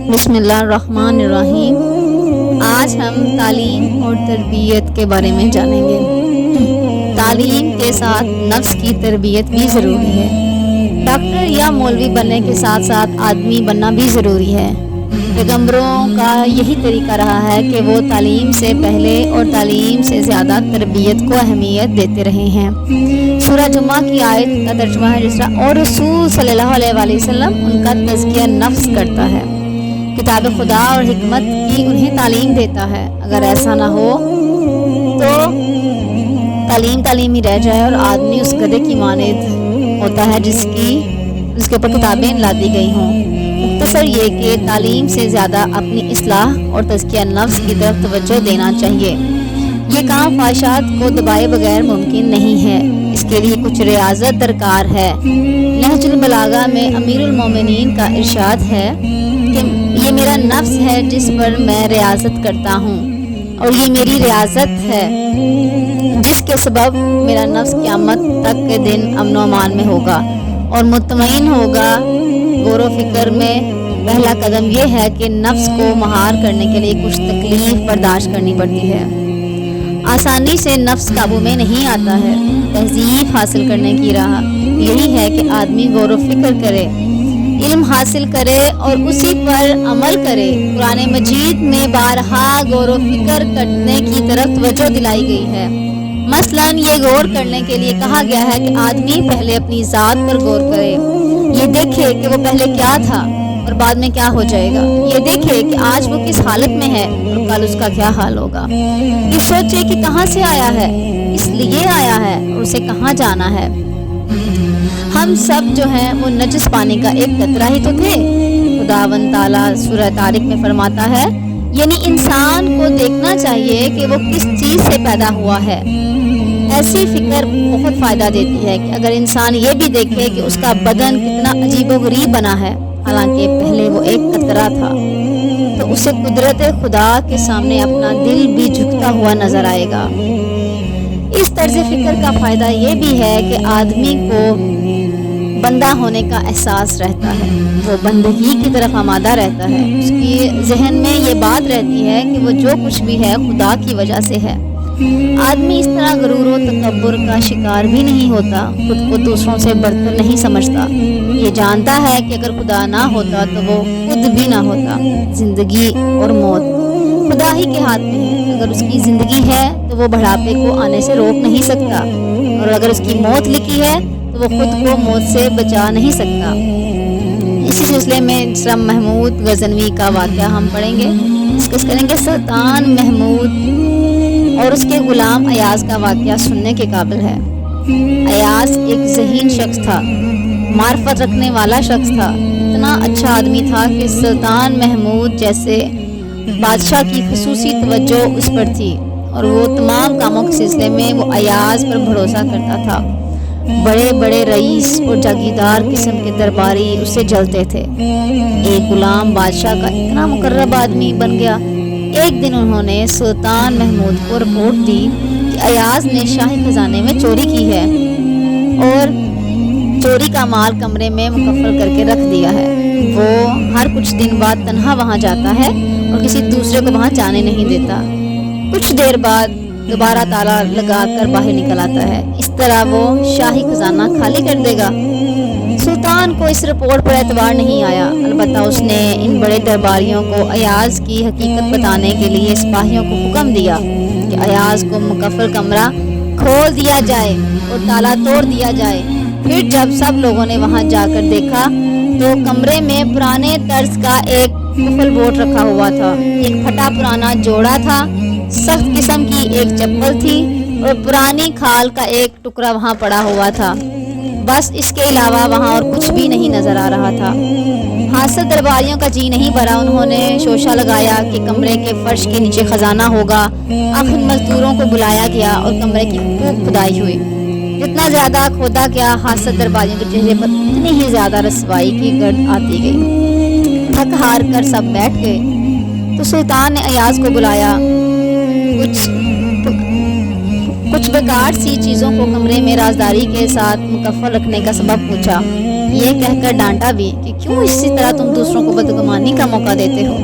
بسم اللہ الرحمن الرحیم۔ آج ہم تعلیم اور تربیت کے بارے میں جانیں گے۔ تعلیم کے ساتھ نفس کی تربیت بھی ضروری ہے۔ ڈاکٹر یا مولوی بننے کے ساتھ ساتھ آدمی بننا بھی ضروری ہے۔ پیغمبروں کا یہی طریقہ رہا ہے کہ وہ تعلیم سے پہلے اور تعلیم سے زیادہ تربیت کو اہمیت دیتے رہے ہیں۔ سورہ جمعہ کی آیت کا ترجمہ ہے جس طرح اور رسول صلی اللہ علیہ وآلہ وسلم ان کا تزکیہ نفس کرتا ہے، کتاب خدا اور حکمت کی انہیں تعلیم دیتا ہے۔ اگر ایسا نہ ہو تو تعلیم ہی رہ جائے اور آدمی اس گدھے کی مانند ہوتا ہے جس کے اوپر کتابیں لا دی گئی ہوں۔ مختصر یہ کہ تعلیم سے زیادہ اپنی اصلاح اور تزکیہ نفس کی طرف توجہ دینا چاہیے۔ یہ کام خواہشات کو دبائے بغیر ممکن نہیں ہے، اس کے لیے کچھ ریاضت درکار ہے۔ نہج البلاغہ میں امیر المومنین کا ارشاد ہے کہ یہ میرا نفس ہے جس پر میں ریاضت کرتا ہوں، اور یہ میری ریاضت ہے جس کے سبب میرا نفس قیامت تک کے دن امن و امان میں ہوگا اور مطمئن ہوگا۔ غور و فکر میں پہلا قدم یہ ہے کہ نفس کو مہار کرنے کے لیے کچھ تکلیف برداشت کرنی پڑتی ہے۔ آسانی سے نفس قابو میں نہیں آتا ہے۔ تہذیب حاصل کرنے کی راہ یہی ہے کہ آدمی غور و فکر کرے، علم حاصل کرے اور اسی پر عمل کرے۔ قرآن مجید میں بارہا غور و فکر کرنے کی طرف توجہ دلائی گئی ہے۔ مثلاً یہ غور کرنے کے لیے کہا گیا ہے کہ آدمی پہلے اپنی ذات پر غور کرے، یہ دیکھے کہ وہ پہلے کیا تھا اور بعد میں کیا ہو جائے گا، یہ دیکھے کہ آج وہ کس حالت میں ہے اور کل اس کا کیا حال ہوگا، یہ سوچے کہ کہاں سے آیا ہے، اس لیے آیا ہے اور اسے کہاں جانا ہے۔ ہم سب جو ہیں وہ نجس پانی کا ایک قطرہ ہی تو تھے۔ خداوند تعالیٰ سورہ طارق میں فرماتا ہے، یعنی انسان کو دیکھنا چاہیے کہ وہ کس چیز سے پیدا ہوا ہے۔ ایسی فکر بہت فائدہ دیتی ہے کہ اگر انسان یہ بھی دیکھے کہ اس کا بدن کتنا عجیب و غریب بنا ہے، حالانکہ پہلے وہ ایک قطرہ تھا، تو اسے قدرت خدا کے سامنے اپنا دل بھی جھکتا ہوا نظر آئے گا۔ اس طرز فکر کا فائدہ یہ بھی ہے کہ آدمی کو بندہ ہونے کا احساس رہتا ہے، وہ بندگی کی طرف آمادہ رہتا ہے۔ اس کی ذہن میں یہ بات رہتی ہے کہ وہ جو کچھ بھی ہے خدا کی وجہ سے ہے۔ آدمی اس طرح غرور و تکبر کا شکار بھی نہیں ہوتا، خود کو دوسروں سے بڑھتر نہیں سمجھتا۔ یہ جانتا ہے کہ اگر خدا نہ ہوتا تو وہ خود بھی نہ ہوتا۔ زندگی اور موت خدا ہی کے ہاتھ میں ہے۔ اگر اس کی زندگی ہے تو وہ بڑھاپے کو آنے سے روک نہیں سکتا، اور اگر اس کی موت لکھی ہے تو وہ خود کو موت سے بچا نہیں سکتا۔ اسی سلسلے میں اسلام محمود غزنوی کا واقعہ ہم پڑھیں گے، ڈسکس کریں گے۔ سلطان محمود اور اس کے غلام ایاز کا واقعہ سننے کے قابل ہے۔ ایاز ایک ذہین شخص تھا، معرفت رکھنے والا شخص تھا، اتنا اچھا آدمی تھا کہ سلطان محمود جیسے بادشاہ کی خصوصی توجہ اس پر تھی، اور وہ تمام کاموں کے سلسلے میں وہ ایاز پر بھروسہ کرتا تھا۔ بڑے بڑے رئیس اور جاگیردار قسم کے درباری اس سے جلتے تھے۔ ایک غلام بادشاہ کا اتنا مقرب آدمی بن گیا۔ ایک دن انہوں نے سلطان محمود کو رپورٹ دی کہ ایاز نے شاہی خزانے میں چوری کی ہے اور چوری کا مال کمرے میں مقفل کر کے رکھ دیا ہے۔ وہ ہر کچھ دن بعد تنہا وہاں جاتا ہے اور کسی دوسرے کو وہاں جانے نہیں دیتا۔ کچھ دیر بعد دوبارہ تالا لگا کر باہر نکل آتا ہے۔ اس طرح وہ شاہی خزانہ خالی کر دے گا۔ سلطان کو اس رپورٹ پر اعتبار نہیں آیا، البتہ اس نے ان بڑے درباریوں کو ایاز کی حقیقت بتانے کے لیے سپاہیوں کو حکم دیا کہ ایاز کو مقفل کمرہ کھول دیا جائے اور تالا توڑ دیا جائے۔ پھر جب سب لوگوں نے وہاں جا کر دیکھا تو کمرے میں پرانے طرز کا ایک قفل بورڈ رکھا ہوا تھا، ایک پھٹا پرانا جوڑا تھا، سخت قسم کی ایک چپل تھی اور پرانی کھال کا ایک ٹکڑا وہاں پڑا ہوا تھا۔ بس اس کے علاوہ وہاں اور کچھ بھی نہیں نظر آ رہا تھا۔ حاسد درباریوں کا جی نہیں بھرا۔ انہوں نے شوشہ لگایا کہ کمرے کے فرش کے نیچے خزانہ ہوگا۔ آخر مزدوروں کو بلایا گیا اور کمرے کی خوب کھدائی ہوئی۔ جتنا زیادہ کھودا گیا، حاسد درباریوں کے چہرے پر اتنی ہی زیادہ رسوائی کی گرد آتی گئی۔ تھک ہار کر سب بیٹھ گئے تو سلطان نے ایاز کو بلایا۔ کچھ بیکار سی چیزوں کو کمرے میں رازداری کے ساتھ مکفل رکھنے کا سبب پوچھا۔ یہ کہہ کر ڈانٹا بھی کہ کیوں اسی طرح تم دوسروں کو بدگمانی کا موقع دیتے ہو۔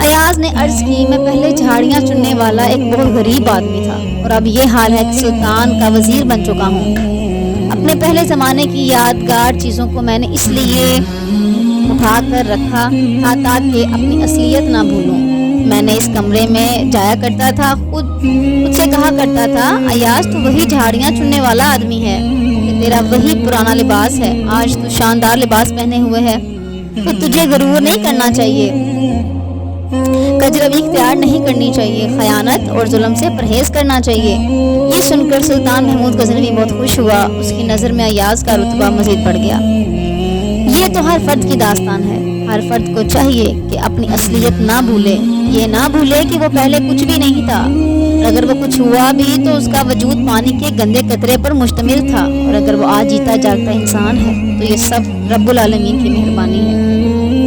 ایاز نے عرض کی میں پہلے جھاڑیاں چننے والا ایک بہت غریب آدمی تھا اور اب یہ حال ہے کہ سلطان کا وزیر بن چکا ہوں۔ اپنے پہلے زمانے کی یادگار چیزوں کو میں نے اس لیے اٹھا کر رکھا تھا تاکہ اپنی اصلیت نہ بھولوں۔ میں نے اس کمرے میں جایا کرتا تھا، خود سے کہا کرتا تھا ایاز تو وہی جھاڑیاں چننے والا آدمی ہے کہ تیرا وہی پرانا لباس ہے، آج تو شاندار لباس پہنے ہوئے ہے، تو تجھے غرور نہیں کرنا چاہیے، کجروی اختیار نہیں کرنی چاہیے، خیانت اور ظلم سے پرہیز کرنا چاہیے۔ یہ سن کر سلطان محمود غزنوی بہت خوش ہوا، اس کی نظر میں ایاز کا رتبہ مزید بڑھ گیا۔ یہ تو ہر فرد کی داستان ہے، ہر فرد کو چاہیے کہ اپنی اصلیت نہ بھولے، یہ نہ بھولے کہ وہ پہلے کچھ بھی نہیں تھا، اور اگر وہ کچھ ہوا بھی تو اس کا وجود پانی کے گندے قطرے پر مشتمل تھا، اور اگر وہ آج جیتا جاگتا انسان ہے تو یہ سب رب العالمین کی مہربانی ہے۔